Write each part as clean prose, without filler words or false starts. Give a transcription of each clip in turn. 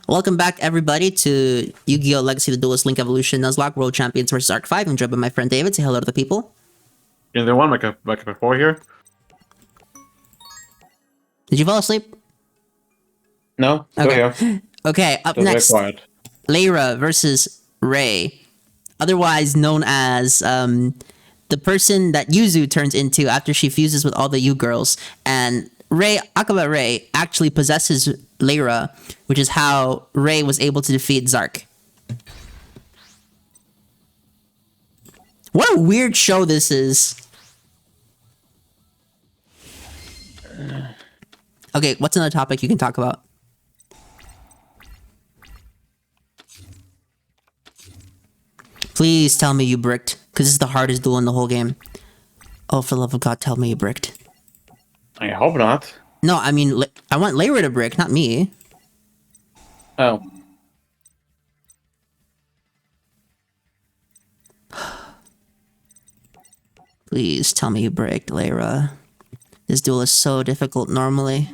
Welcome back, everybody, to Yu-Gi-Oh! Legacy of the Duelist Link Evolution Nuzlocke World Champions vs. Arc 5. I'm joined by my friend David. Say hello to the people. Is there one like a before here? Did you fall asleep? No. Still Okay. here. Okay, up Still very next, quiet. Lyra versus Ray. Otherwise known as the person that Yuzu turns into after she fuses with all the Yu-girls. And Ray, Akaba Ray, actually possesses Lyra, which is how Ray was able to defeat Zark. What a weird show this is. Okay, what's another topic you can talk about? Please tell me you bricked, because this is the hardest duel in the whole game. Oh, for the love of God, tell me you bricked. I hope not. No, I mean, I want Lyra to brick, not me. Oh. Please tell me you bricked, Lyra. This duel is so difficult normally.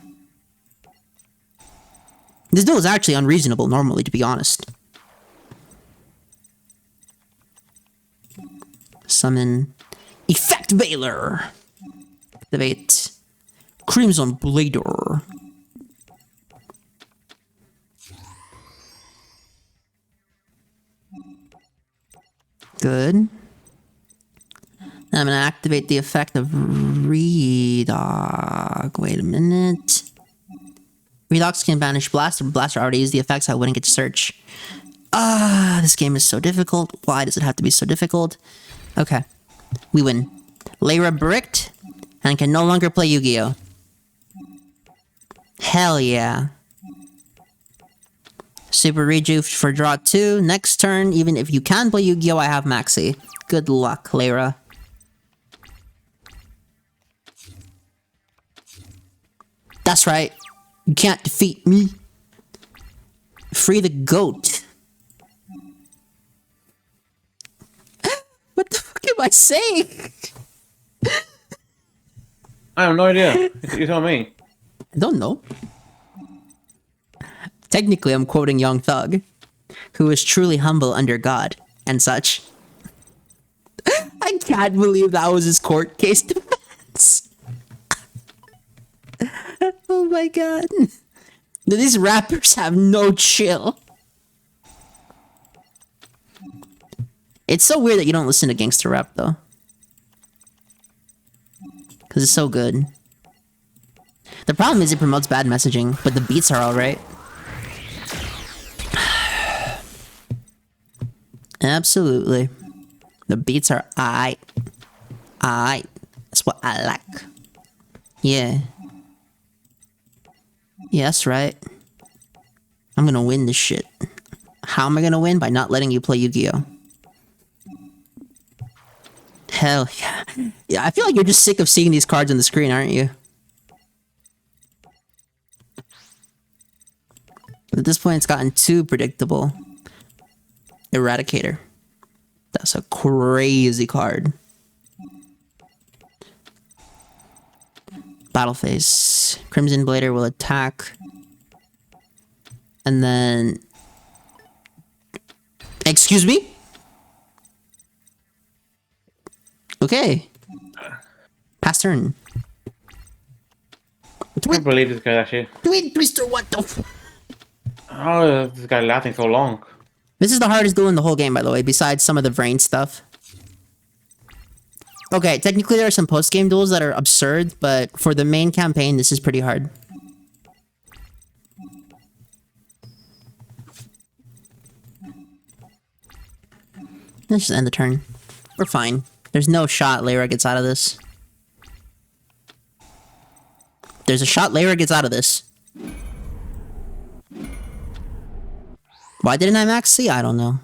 This duel is actually unreasonable normally, to be honest. Summon Effect Veiler. Activate Crimson Blader. Good. Then I'm gonna activate the effect of Redog. Wait a minute. Redox can banish Blaster, but Blaster already used the effect, so I wouldn't get to search. This game is so difficult. Why does it have to be so difficult? Okay. We win. Lyra bricked and can no longer play Yu-Gi-Oh! Hell yeah. Super Reju for draw 2. Next turn, even if you can play Yu-Gi-Oh! I have Maxi. Good luck, Lyra. That's right. You can't defeat me. Free the goat. What the fuck am I saying? I have no idea. You tell me. I don't know. Technically, I'm quoting Young Thug, who is truly humble under God and such. I can't believe that was his court case defense. Oh my god. These rappers have no chill. It's so weird that you don't listen to gangster rap, though. Because it's so good. The problem is it promotes bad messaging, but the beats are alright. Absolutely. The beats are aight. Aight. That's what I like. Yeah. Yeah, that's right. I'm gonna win this shit. How am I gonna win? By not letting you play Yu-Gi-Oh! Hell yeah. Yeah, I feel like you're just sick of seeing these cards on the screen, aren't you? At this point, it's gotten too predictable. Eradicator. That's a crazy card. Battle phase. Crimson Blader will attack. And then... Excuse me? Okay. Pass turn. I can't believe this guy actually. Twin Twister, what the f... Oh, this guy lasting so long. This is the hardest duel in the whole game, by the way, besides some of the brain stuff. Okay, technically there are some post-game duels that are absurd, but for the main campaign, this is pretty hard. Let's just end the turn. We're fine. There's no shot Lyra gets out of this. There's a shot Lyra gets out of this. Why didn't I max C? I don't know.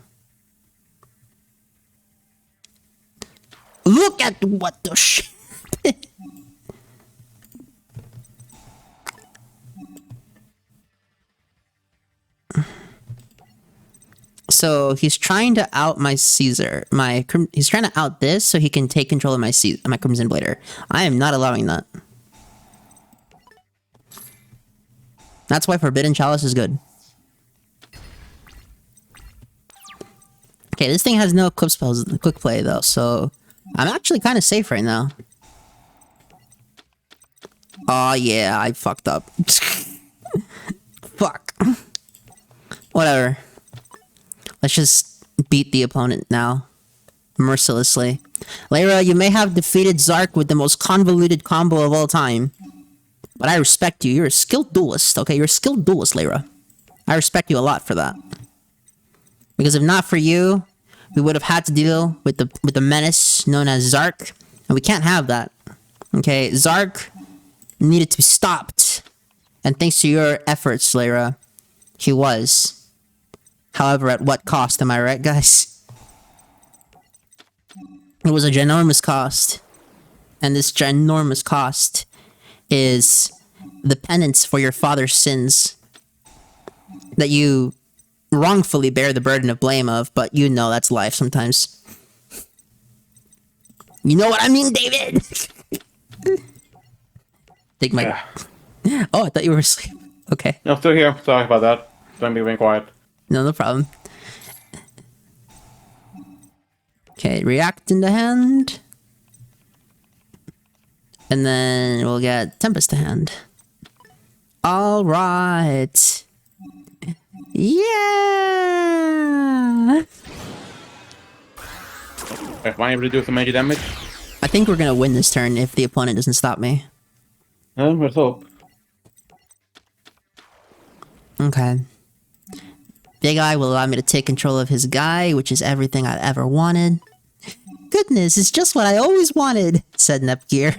Look at what the shit. So he's trying to out my Caesar. He's trying to out this so he can take control of my Crimson Blader. I am not allowing that. That's why Forbidden Chalice is good. Okay, this thing has no quick spells, quick play though, so I'm actually kind of safe right now. Oh yeah, I fucked up. Fuck. Whatever. Let's just beat the opponent now. Mercilessly. Lyra, you may have defeated Zark with the most convoluted combo of all time. But I respect you. You're a skilled duelist, okay? You're a skilled duelist, Lyra. I respect you a lot for that. Because if not for you, we would have had to deal with the menace known as Zark. And we can't have that. Okay? Zark needed to be stopped. And thanks to your efforts, Lyra, he was. However, at what cost, am I right, guys? It was a ginormous cost. And this ginormous cost is the penance for your father's sins that you wrongfully bear the burden of blame of, but you know that's life sometimes. You know what I mean, David? Take my... Yeah. Oh, I thought you were asleep. Okay. No, I'm still here. Sorry about that. Don't be being quiet. No problem. Okay, react in the hand. And then we'll get Tempest to hand. Alright. Yeah! Am I able to do some major damage? I think we're gonna win this turn if the opponent doesn't stop me. Let's hope. Okay. Big Eye will allow me to take control of his guy, which is everything I've ever wanted. Goodness, it's just what I always wanted, said Nepgear.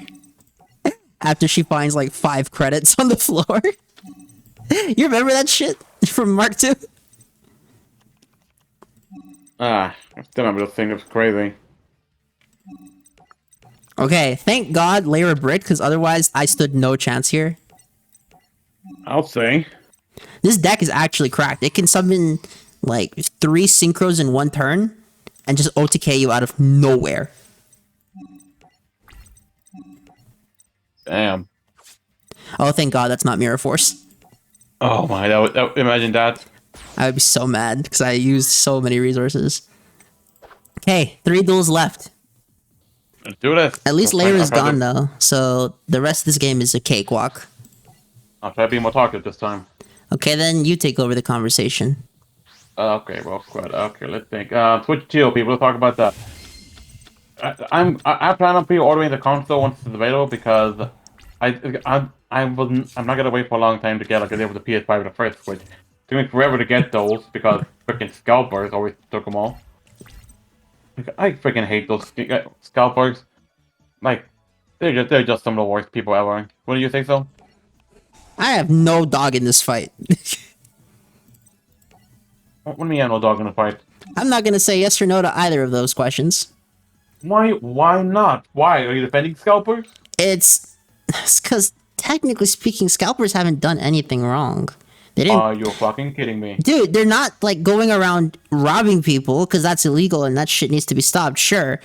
After she finds like 5 credits on the floor. You remember that shit from Mark II? I still remember the thing. It was crazy. Okay, thank God Lyra bricked, because otherwise I stood no chance here. I'll say. This deck is actually cracked. It can summon like 3 synchros in 1 turn and just OTK you out of nowhere. Damn. Oh, thank God that's not Mirror Force. Oh my, imagine that. I would be so mad because I used so many resources. Okay, 3 duels left. Let's do this. At least Lyra's gone though, so the rest of this game is a cakewalk. I'll try to be more talkative this time. Okay, then you take over the conversation. Okay, well, good. Okay, let's think. Switch to people. Let's talk about that. I plan on pre-ordering the console once it's available because I'm not gonna wait for a long time to get like a deal with the PS5 or the first Switch. It took me forever to get those because freaking scalpers always took them all. Like, I freaking hate those scalpers. Like they're just some of the worst people ever. Wouldn't you think so? I have no dog in this fight. What do you mean, no dog in the fight? I'm not gonna say yes or no to either of those questions. Why? Why not? Why are you defending scalpers? It's because technically speaking, scalpers haven't done anything wrong. They didn't. Are you fucking kidding me? Dude, they're not like going around robbing people because that's illegal and that shit needs to be stopped. Sure,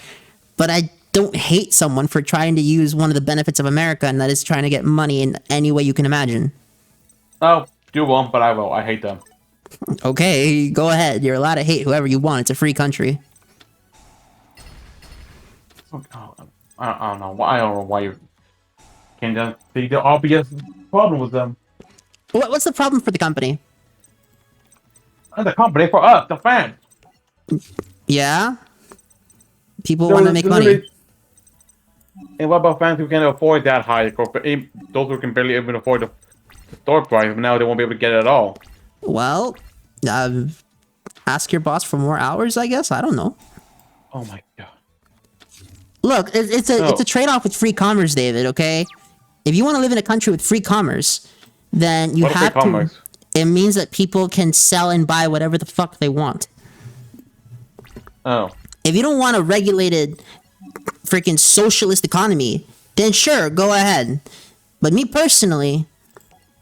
but I don't hate someone for trying to use one of the benefits of America, and that is trying to get money in any way you can imagine. Oh, you won't, but I will. I hate them. Okay, go ahead. You're allowed to hate whoever you want. It's a free country. Oh, I don't know. I don't know why you can't just see the obvious problem with them. What's the problem for the company? And the company for us, the fans. Yeah? People want to make money. And what about fans who can afford that high? Those who can barely even afford the store price, but now they won't be able to get it at all. Well, ask your boss for more hours, I guess. I don't know. Oh my god. Look, it's a trade-off with free commerce, David, okay? If you want to live in a country with free commerce, then you have to... It means that people can sell and buy whatever the fuck they want. Oh. If you don't want a regulated freaking socialist economy, then sure, go ahead. But me personally,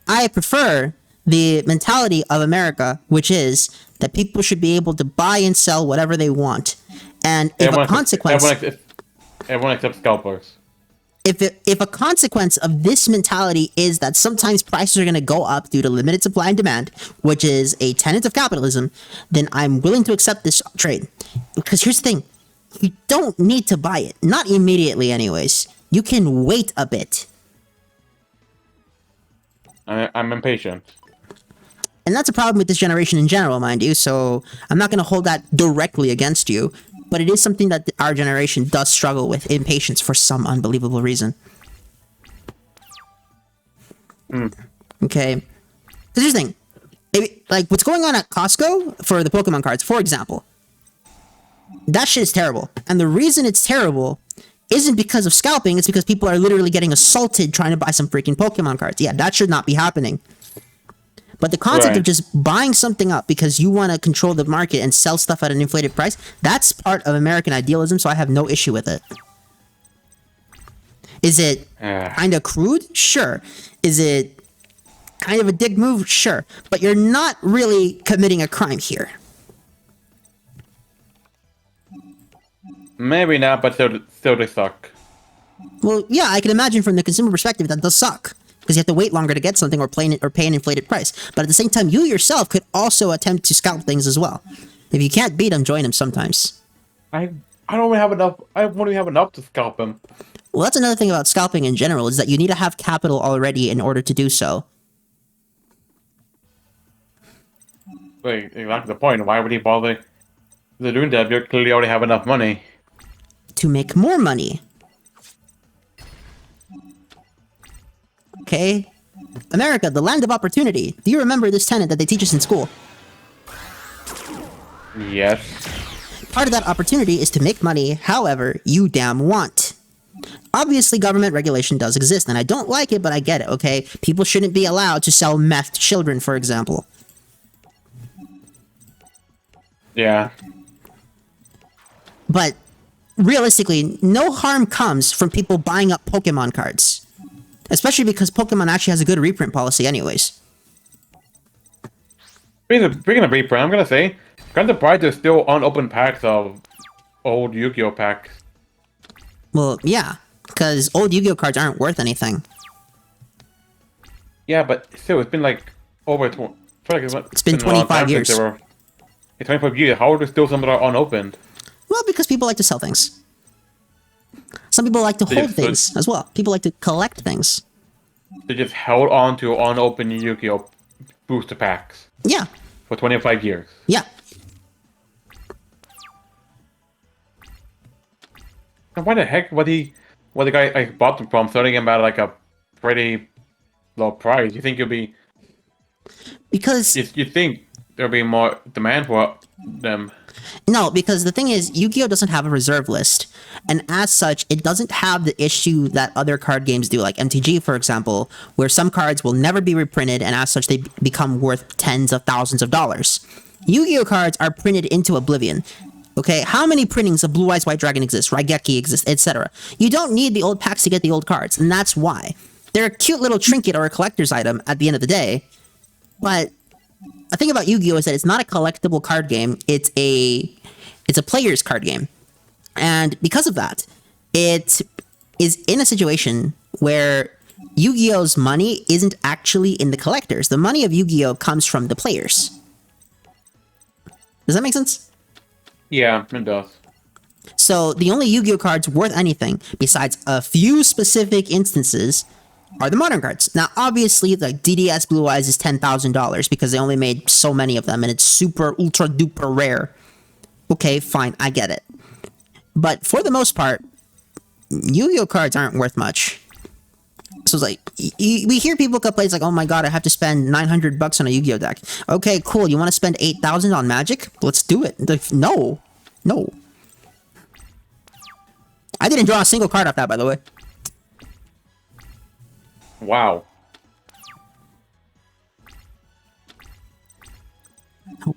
I prefer the mentality of America, which is that people should be able to buy and sell whatever they want. And if a consequence... Everyone except scalpers. if a consequence of this mentality is that sometimes prices are going to go up due to limited supply and demand, which is a tenet of capitalism, then I'm willing to accept this trade. Because here's the thing, you don't need to buy it, not immediately anyways. You can wait a bit. I'm impatient. And that's a problem with this generation in general, mind you, so I'm not going to hold that directly against you, but it is something that our generation does struggle with, impatience, for some unbelievable reason. Okay? Because here's the thing. Like, what's going on at Costco for the Pokemon cards, for example, that shit is terrible. And the reason it's terrible isn't because of scalping, it's because people are literally getting assaulted trying to buy some freaking Pokemon cards. Yeah, that should not be happening. But the concept of just buying something up because you want to control the market and sell stuff at an inflated price, that's part of American idealism, so I have no issue with it. Is it kind of crude? Sure. Is it kind of a dick move? Sure. But you're not really committing a crime here. Maybe not, but still they suck. Well, yeah, I can imagine from the consumer perspective that does suck. Because you have to wait longer to get something or pay an inflated price. But at the same time, you yourself could also attempt to scalp things as well. If you can't beat them, join them sometimes. I don't even have enough. I won't even have enough to scalp him. Well, that's another thing about scalping in general, is that you need to have capital already in order to do so. Wait, exactly the point. Why would he bother doing that? You clearly already have enough money. To make more money. Okay? America, the land of opportunity. Do you remember this tenet that they teach us in school? Yes. Part of that opportunity is to make money however you damn want. Obviously, government regulation does exist, and I don't like it, but I get it, okay? People shouldn't be allowed to sell meth to children, for example. Yeah. But realistically, no harm comes from people buying up Pokemon cards. Especially because Pokemon actually has a good reprint policy anyways. Speaking of reprint, I'm gonna say, kind of surprised there's still unopened packs of old Yu-Gi-Oh packs. Well, yeah, because old Yu-Gi-Oh cards aren't worth anything. Yeah, but still, it's been like over... It's been 25 years. It's 25 years. How are there still some that are unopened? Well, because people like to sell things. Some people like to hold things as well. People like to collect things. They just held on to unopened Yu-Gi-Oh booster packs. Yeah. For 25 years. Yeah. And why the heck would the guy I bought them from selling them at like a pretty low price? You think you'll be... Because... You think there'll be more demand for them? No, because the thing is, Yu-Gi-Oh doesn't have a reserve list, and as such, it doesn't have the issue that other card games do, like MTG, for example, where some cards will never be reprinted, and as such, they become worth tens of thousands of dollars. Yu-Gi-Oh cards are printed into oblivion. Okay, how many printings of Blue Eyes White Dragon exist, Raigeki exists, etc.? You don't need the old packs to get the old cards, and that's why. They're a cute little trinket or a collector's item at the end of the day, but the thing about Yu-Gi-Oh is that it's not a collectible card game, it's a player's card game. And because of that, it is in a situation where Yu-Gi-Oh's money isn't actually in the collectors. The money of Yu-Gi-Oh comes from the players. Does that make sense? Yeah, it does. So the only Yu-Gi-Oh cards worth anything, besides a few specific instances, are the modern cards. Now, obviously, the DDS Blue Eyes is $10,000 because they only made so many of them, and it's super, ultra, duper rare. Okay, fine, I get it. But for the most part, Yu-Gi-Oh cards aren't worth much. So it's like, we hear people complain, it's like, oh my god, I have to spend $900 on a Yu-Gi-Oh deck. Okay, cool, you want to spend $8,000 on Magic? Let's do it. Like, no. No. I didn't draw a single card off that, by the way. Wow.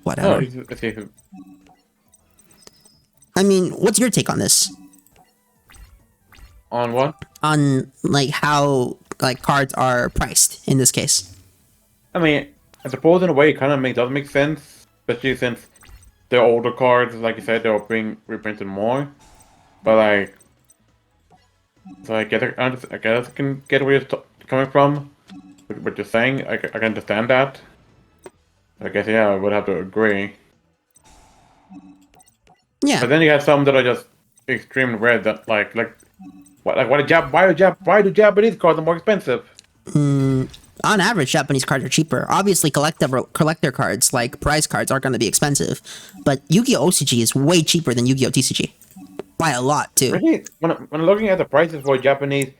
Whatever. Oh, okay. I mean, what's your take on this? On what? On, like, how, like, cards are priced, in this case. I mean, I suppose in a way it kind of does make sense, especially since they're older cards, like you said, they're being reprinted more. But, like, So I guess I can get where you're coming from. What you're saying, I can understand that. I guess yeah, I would have to agree. Yeah. But then you have some that are just extremely rare that why do Japanese cards are more expensive? On average, Japanese cards are cheaper. Obviously, collector cards like prize cards are going to be expensive, but Yu-Gi-Oh! OCG is way cheaper than Yu-Gi-Oh! TCG by a lot too. Really? When looking at the prices for Japanese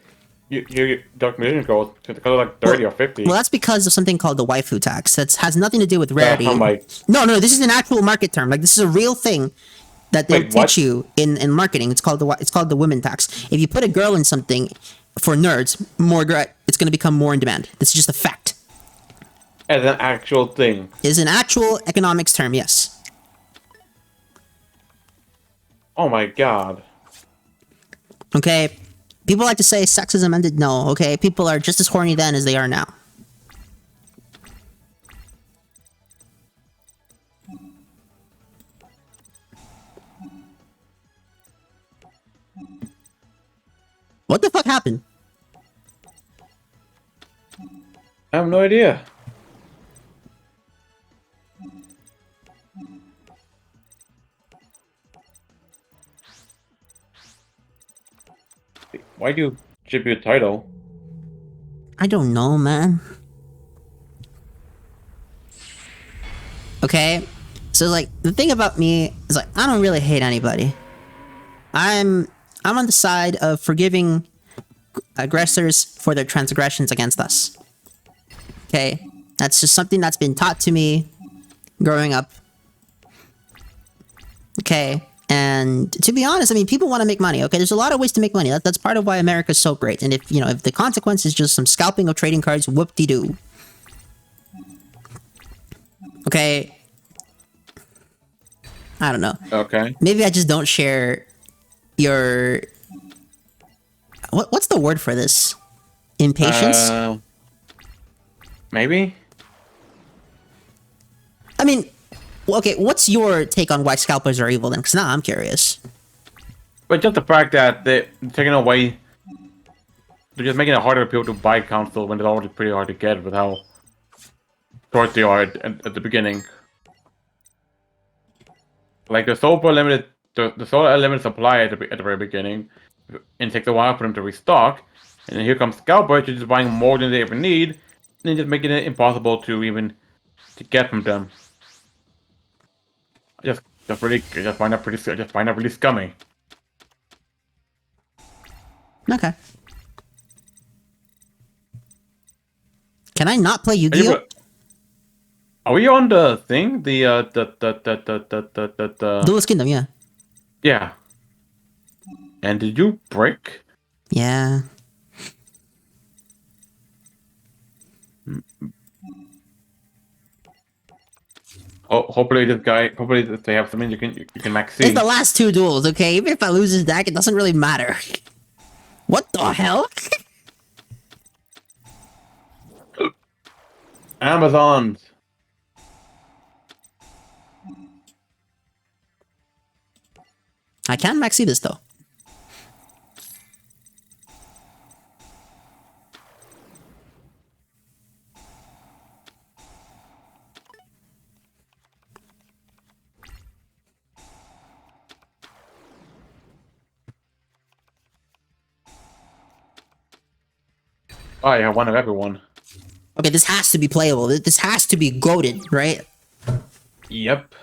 you Dark Magician cards, it's like 30 Well, or 50. well, that's because of something called the waifu tax. That has nothing to do with I'm rarity. like, No, this is an actual market term. Like this is a real thing that they'll wait, teach what? you in marketing. It's called the women tax. If you put a girl in something for nerds, it's going to become more in demand. This is just a fact. As an actual thing. It is an actual economics term. Yes. Oh my god. Okay. People like to say sexism ended. No. Okay. People are just as horny then as they are now. What the fuck happened? I have no idea. Why do you ship your title? I don't know, man. Okay? So like the thing about me is like I don't really hate anybody. I'm on the side of forgiving aggressors for their transgressions against us. Okay? That's just something that's been taught to me growing up. Okay? And to be honest, I mean, people want to make money. Okay, there's a lot of ways to make money. That's part of why America's so great. And if the consequence is just some scalping of trading cards, whoop-de-doo. Okay, I don't know. Okay. Maybe I just don't share your what's the word for this? Impatience? Maybe? I mean, okay, what's your take on why scalpers are evil then? Because now I'm curious. But just the fact that they're taking away, they're just making it harder for people to buy console when it's already pretty hard to get with how short they are at the beginning. Like the sold for limited, the sold at limited supply at the very beginning, and it takes a while for them to restock. And then here comes Scalpers, just buying more than they ever need, and then just making it impossible to even to get from them. I just find that really scummy. Okay. Can I not play Are you? Yu-Gi-Oh? Are we on the thing? The Duelist Kingdom, yeah. yeah. And did you break? Yeah. Oh, hopefully they have something you can max It's see. the last two duels, okay? Even if I lose this deck, it doesn't really matter. What the hell? Amazons. I can maxi this though. Oh, yeah, one of everyone. Okay, this has to be playable. This has to be goated, right? Yep.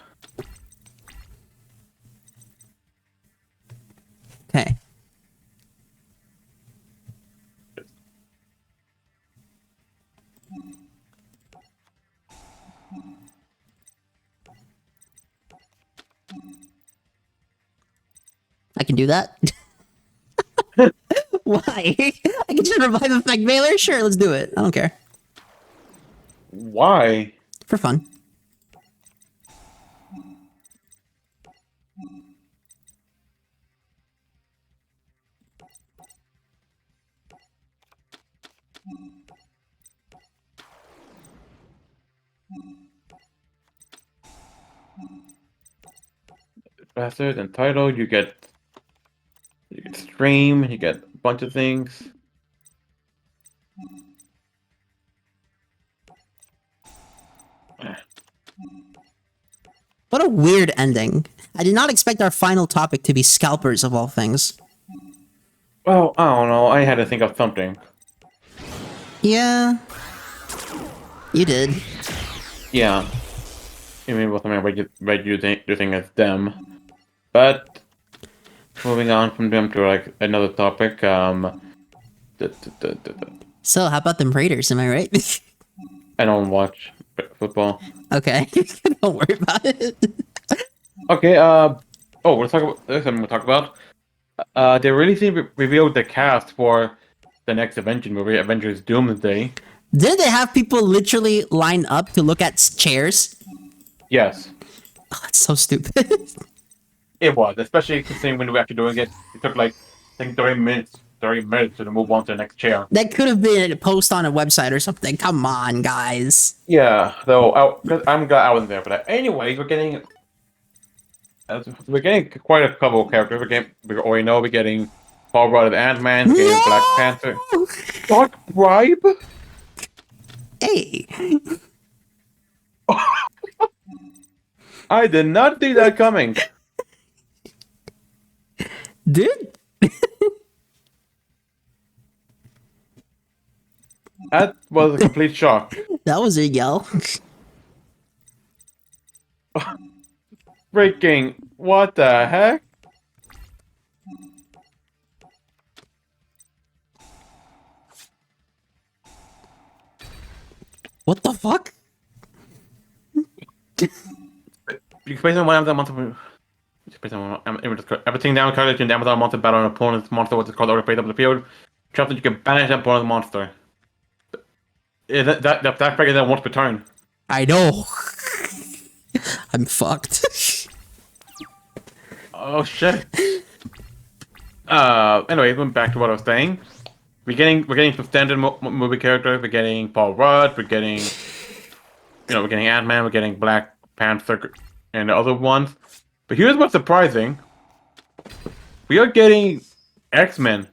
Okay. I can do that. Why? I can just revive effect Veiler? Sure, let's do it. I don't care. Why? For fun. Bastard and title, you get stream, you get bunch of things. What a weird ending. I did not expect our final topic to be scalpers of all things. Well, I don't know. I had to think of something. Yeah. You did. Yeah. I mean, what something you think it's them. But moving on from them to like another topic. So, how about them Raiders? Am I right? I don't watch football. Okay. Don't worry about it. Okay. We'll talk about there's something we'll talk about. They really seem to revealed the cast for the next Avengers movie, Avengers Doomsday. Did they have people literally line up to look at chairs? Yes, Oh, that's so stupid. it was. Especially considering when we were actually doing it, it took like I think 30 minutes to move on to the next chair. That could have been a post on a website or something. Come on, guys. Yeah, though I'm glad I wasn't there for that. Anyways, we're getting quite a couple of characters. We already know we're getting Paul Rudd as Ant-Man, we're getting Black Panther. Dark Bribe? Hey. I did not see that coming. Dude. That was a complete shock. That was a yell. Freaking, what the heck? What the fuck? Based on one of the monster. Based on everything down college and Amazon monster battle an opponent's monster what is called order face up the field. Trap that you can banish that opponent's monster. That figure that once per turn. I know. I'm fucked. Oh shit. Anyway, going back to what I was saying. We're getting some standard movie characters. We're getting Paul Rudd. We're getting Ant-Man. We're getting Black Panther and the other ones. But here's what's surprising. We are getting X-Men.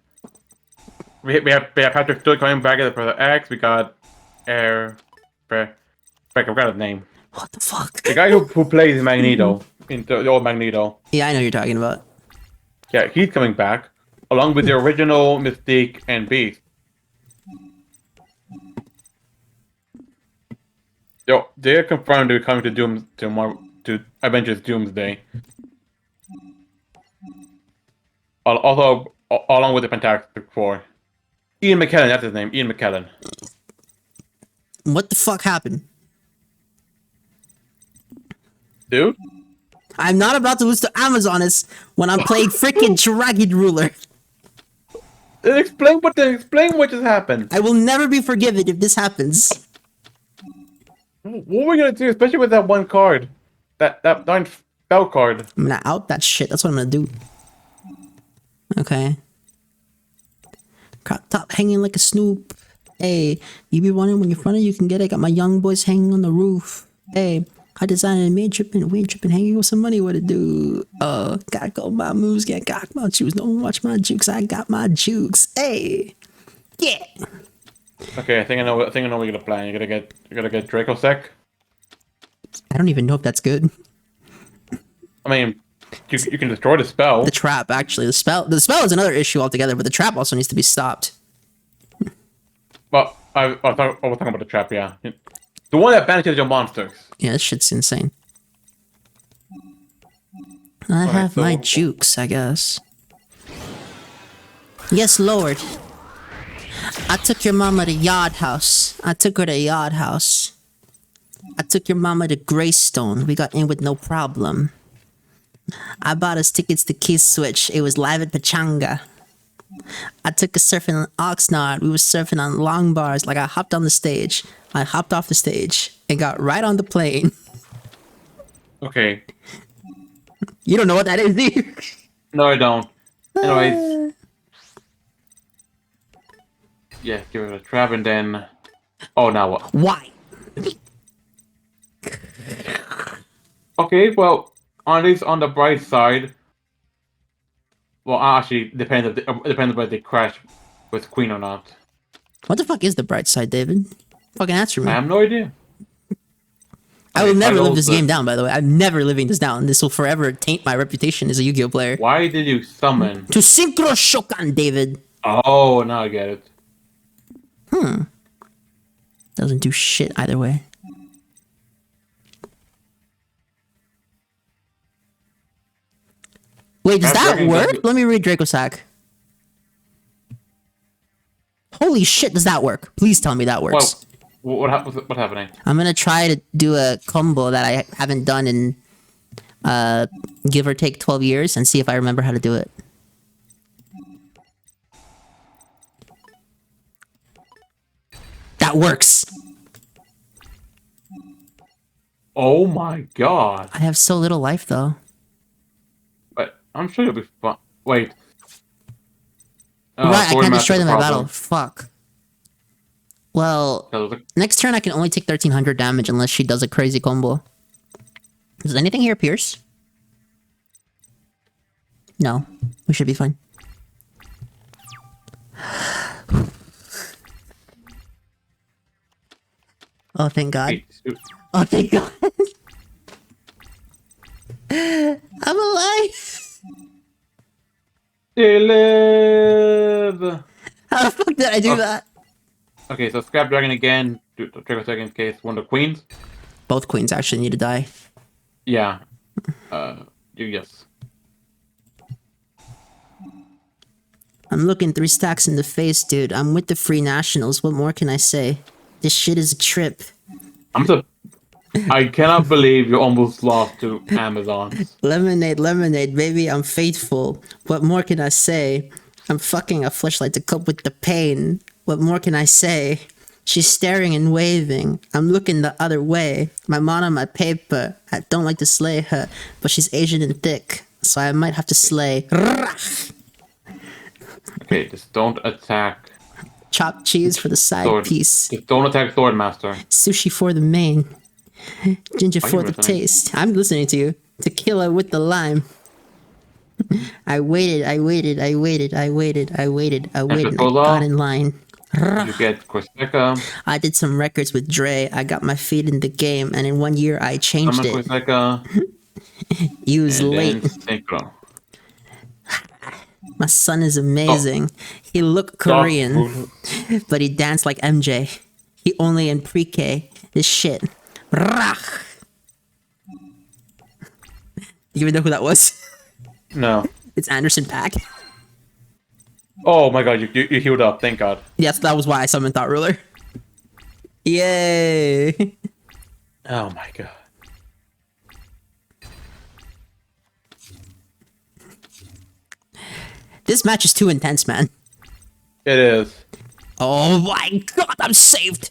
We have Patrick Stewart coming back as the Professor X. We got I forgot his name. What the fuck? The guy who plays Magneto in the old Magneto. Yeah, I know who you're talking about. Yeah, he's coming back, along with the original Mystique and Beast. They're confirmed they're coming to Avengers Doomsday. Also, along with the Fantastic Four. Ian McKellen, that's his name. Ian McKellen. What the fuck happened? Dude? I'm not about to lose to Amazoness when I'm playing freaking Dragon Ruler. Explain what just happened. I will never be forgiven if this happens. What are we gonna do, especially with that one card? That darn spell card. I'm gonna out that shit. That's what I'm gonna do. Okay. Crop top hanging like a snoop. Hey, you be wondering when you're funny, you can get it. Got my young boys hanging on the roof. Hey, I designed a main tripping, we ain't tripping, hanging with some money. What it do? Gotta go my moves, get cock my shoes. No one watch my jukes. I got my jukes. Hey, yeah. Okay, I think I know what we're gonna plan. You're gonna get Draco Sec. I don't even know if that's good. I mean, you can destroy the spell. The trap, actually, the spell is another issue altogether. But the trap also needs to be stopped. Well, I was talking about the trap, yeah. The one that banishes your monsters. Yeah, this shit's insane. I have my jukes, I guess. Yes, Lord. I took your mama to Yard House. I took her to Yard House. I took your mama to Greystone. We got in with no problem. I bought us tickets to Kiss Switch. It was live at Pachanga. I took us surfing on Oxnard. We were surfing on long bars. Like I hopped on the stage. I hopped off the stage and got right on the plane. Okay. You don't know what that is, do you? No, I don't. Anyways. Yeah, give it a trap and then... Oh, now what? Why? Okay, well, at least on the bright side, Well, actually, depends whether they crash with Queen or not. What the fuck is the bright side, David? Fucking answer I me. have no idea. I will Okay, never live title this the. game down, by the way. I'm never living this down. This will forever taint my reputation as a Yu-Gi-Oh player. Why did you summon? To Synchro Shokan, David. Oh, now I get it. Doesn't do shit either way. Wait, does that work? Let me read Dracosack. Holy shit, does that work? Please tell me that works. What's happening? I'm gonna try to do a combo that I haven't done in give or take 12 years and see if I remember how to do it. That works. Oh my god. I have so little life though. But I'm sure you'll be fine. Wait. Right, I Sword can't Master's destroy them the in my problem. battle. Fuck. Well, That was a- next turn I can only take 1300 damage unless she does a crazy combo. Does anything here pierce? No. We should be fine. Oh, thank God. Wait, Oh, thank God. I'm alive. They live! How the fuck did I do that? Okay, so Scrap Dragon again. Trigger second case. One of the queens. Both queens actually need to die. Yeah. Yes. I'm looking 3 stacks in the face, dude. I'm with the Free Nationals. What more can I say? This shit is a trip. I cannot believe you almost lost to Amazons. Lemonade, lemonade, baby, I'm faithful. What more can I say? I'm fucking a fleshlight to cope with the pain. What more can I say? She's staring and waving. I'm looking the other way. My mom on my paper. I don't like to slay her, but she's Asian and thick, so I might have to slay. Okay, just don't attack. Chopped cheese for the side Sword. piece. Just don't attack Sword Master. Sushi for the main. Ginger Are for you the listening? taste. I'm listening to you. Tequila with the lime. I waited, I waited, I waited, I waited, I waited, I waited, and I Cola. got in line. You get Corsica. I did some records with Dre. I got my feet in the game, and in 1 year I changed Summon it. Corsica. You was And late. then Synchro. My son is amazing. He looked Korean, but he danced like MJ. He only in pre-K. This shit. Rach. You even know who that was? No. It's Anderson Paak. Oh my god, you healed up, thank god. Yes, that was why I summoned Thought Ruler. Yay! Oh my god. This match is too intense, man. It is. Oh my god, I'm saved!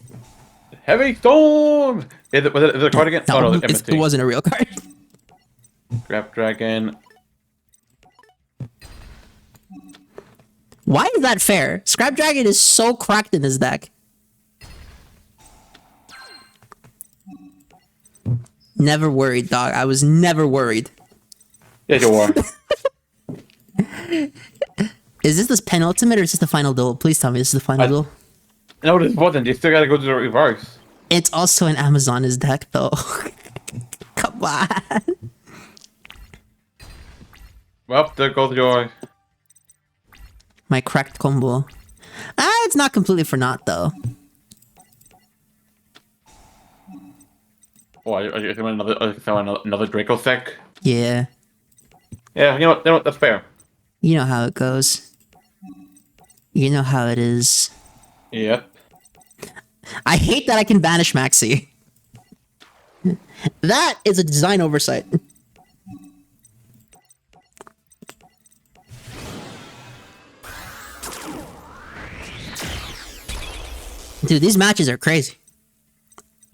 Heavy Storm! Is it a card again? No, Oh no, it MST. wasn't a real card. Scrap Dragon. Why is that fair? Scrap Dragon is so cracked in this deck. Never worried, dog. I was never worried. Yes, you are. Is this the penultimate or is this the final duel? Please tell me this is the final duel. No, this wasn't. You still gotta go to the reverse. It's also an Amazon's deck, though. Come on. Well, there goes your... My cracked combo. It's not completely for naught, though. Oh, are you throwing another Draco Sec? Yeah. Yeah, you know what, that's fair. You know how it goes. You know how it is. Yep. I hate that I can banish Maxi. That is a design oversight. Dude, these matches are crazy.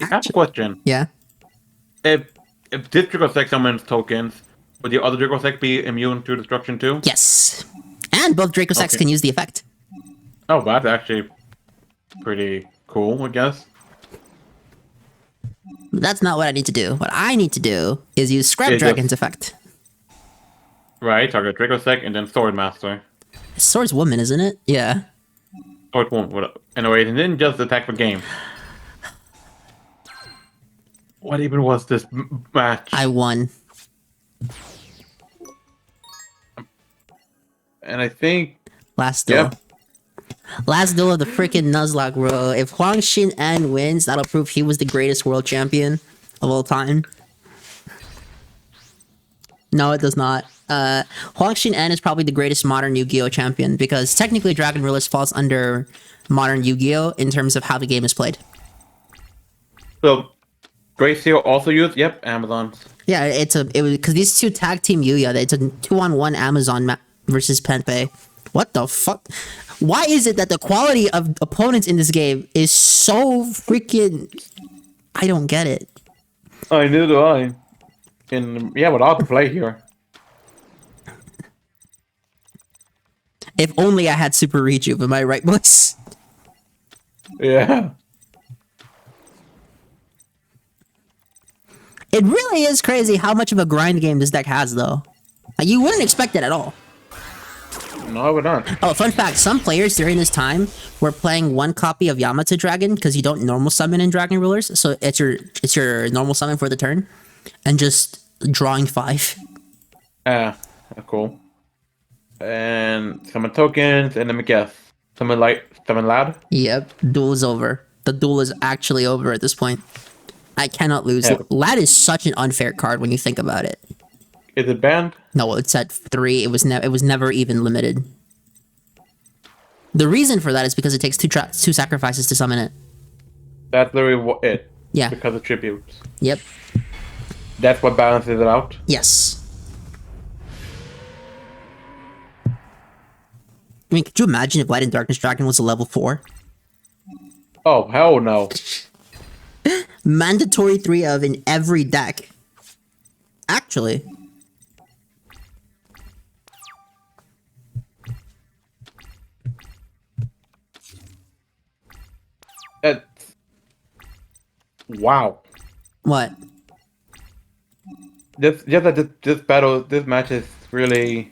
I have a question. Yeah. If this Draco Sec summons tokens, would the other Draco Sec be immune to destruction too? Yes. And both Draco Sex Okay. can use the effect. Oh, that's actually pretty cool, I guess. That's not what I need to do. What I need to do is use Scrap Yeah, Dragon's effect. Right, target Dracosec, and then Sword Master. Sword's woman, isn't it? Yeah. Sword won't. Anyway, and then just attack for game. What even was this match? I won. And I think... Last duel. Yep. Last duel of the freaking Nuzlocke, bro. If Huang, Shin, and wins, that'll prove he was the greatest world champion of all time. No, it does not. Huang, Shin, and is probably the greatest modern Yu-Gi-Oh champion because technically Dragon Duelist falls under modern Yu-Gi-Oh in terms of how the game is played. So, Gracio also used, Amazon's. Yeah, it was because these two tag team Yuya. It's a 2-on-1 Amazon versus Penpei. What the fuck? Why is it that the quality of opponents in this game is so freaking? I don't get it. I neither do I. And yeah, without the play here. If only I had Super Rejuve. Am I right, boys? Yeah. It really is crazy how much of a grind game this deck has, though. Like, you wouldn't expect it at all. No, I would not. Oh, fun fact, some players during this time were playing one copy of Yamata Dragon because you don't normal summon in Dragon Rulers, so it's your normal summon for the turn, and just drawing 5. Cool. And summon tokens, and let me guess. Summon loud? Yep, duel is over. The duel is actually over at this point. I cannot lose. Yeah. Lad is such an unfair card when you think about it. Is it banned? No, it's at 3. It was never even limited. The reason for that is because it takes two sacrifices to summon it. That's literally it. Yeah. Because of tributes. Yep. That's what balances it out? Yes. I mean, could you imagine if Light and Darkness Dragon was a level 4? Oh, hell no. Mandatory 3 of in every deck. Actually. That's... Wow. What? This match is really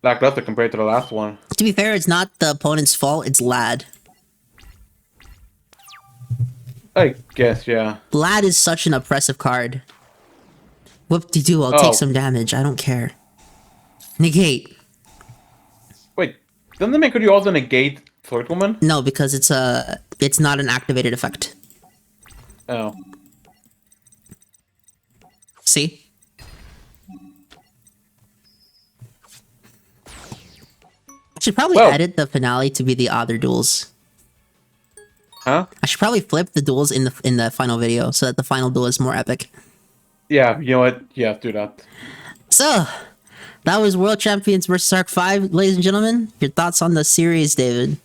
lackluster compared to the last one. To be fair, it's not the opponent's fault, it's Lad. I guess, yeah. Lad is such an oppressive card. Whoop-de-doo, I'll take some damage, I don't care. Negate. Wait, doesn't that make you also negate Swordwoman? No, because it's not an activated effect. Oh. See? I should probably edit the finale to be the other duels. Huh? I should probably flip the duels in the final video so that the final duel is more epic. Yeah, you know what? Yeah, do that. So, that was World Champions vs. Arc 5, ladies and gentlemen. Your thoughts on the series, David?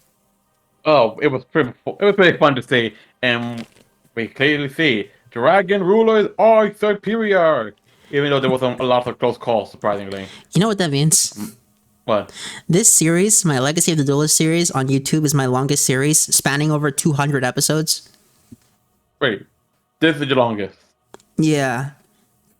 Oh, it was pretty fun to see, and we clearly see Dragon Rulers are superior, even though there was a lot of close calls, surprisingly. You know what that means? What? This series, my Legacy of the Duelist series on YouTube, is my longest series, spanning over 200 episodes. Wait, this is the longest. Yeah.